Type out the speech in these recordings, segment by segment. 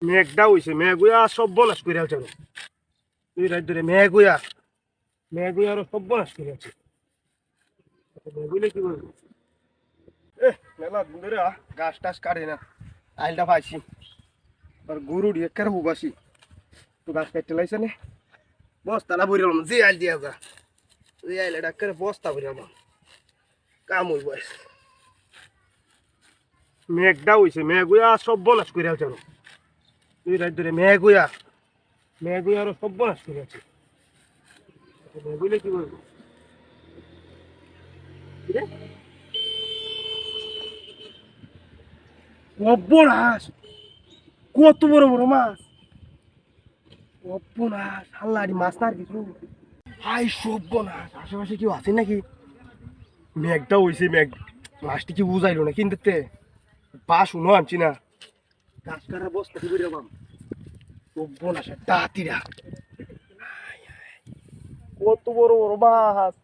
মেঘটা হইছে মেঘুয়া সব বনাশ করে আছে দুই রাত ধরে মেঘুয়া আরো সব বনাশ করে আছে মেঘুলে কি বলবো মেলা ধরে গাছ টাছ কাটে না আইলটা পাইছি আর গরু দিয়ে কেন হুবাসি তো গাছ কাটতে লাইছে না বস্তা না বইলাম যে আইল দিয়া যা যে আইল এটা করে বস্তা বইলাম কাম হইব মেঘটা হইছে মেঘুয়া সব বনাশ করে আছে দুই রাত ধরে মেঘুয়া আরো সব বনাশ করে আছে মেঘুলে কি বলবো অব্বনাশ কত বড় বড় মাছ অব্বনাশ আল্লাহরি মাছ না আর কিছু হাই সব্বনাশ আশেপাশে কেউ আছে নাকি মেঘটা হইছে মেঘ মাছটি কি বুঝাইলো না কিন্তু বা শুনো আনছি না গাছ কাটার বস্তা কি করে বাম অব্বনাশ দাঁতিরা কত বড় বড় মাছ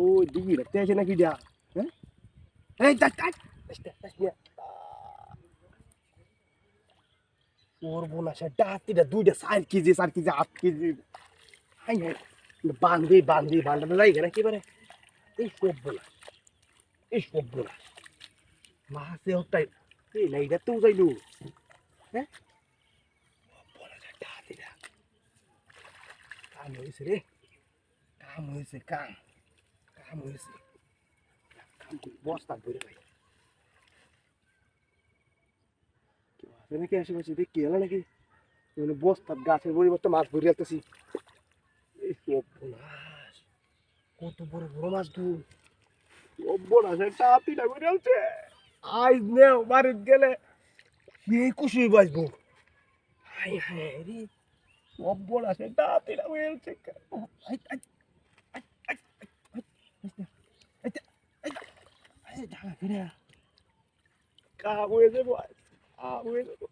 ওই দিবি রাখতে আছে নাকি যা হ্যাঁ এই করবো না সে ডাতিটা দুইটা 4 কেজি 8 কেজি হাই হাই বান্ধাটা লাগে না একেবারে এই সব বলা মাছে হটাই এই লাইটা তো যাইলো হ্যাঁ ডাতিটা কাম হয়েছে রে কাম হয়েছে বস্তা ধরে ভাই নাকি আশেপাশে দেখি এলো নাকি বস্তার গাছের পরিবর্তে মাছ ধরে আসতেছি কত বড় বড় মাছ তুই অব্বনাশের টাতিটা করে আসছে আইজ নেও বাড়িতে গেলে এই খুশি বাঁচবো হাই হাই রে অব্বনাশের টাতিটা করে আসছে কাম হয়ে যাবো কাম হয়ে যাবো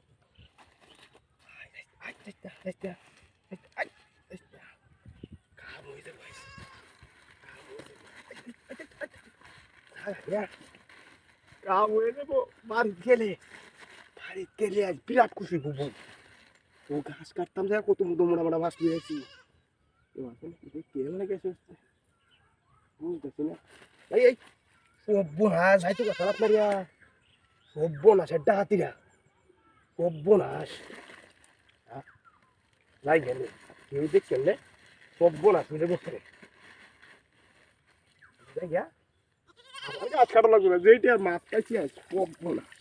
কাম হয়ে যাবো বাড়িতে গেলে আজ বিরাট খুশি হবো ও ঘাস কাটতাম যা কত মোটা মাছ নিয়েছি বুঝতেছি না এই সব্বনাশ হাই তো খারাপ মারিয়া সব্বনাশ ডাহাতিরা সব্বনাশ লাই গেল কেউ দেখছেন না সব্বনাশ মিলে বসে আমার গাছ কাটা লাগবে না যেইটা আর মাছ খাইছি আজ সব্বনাশ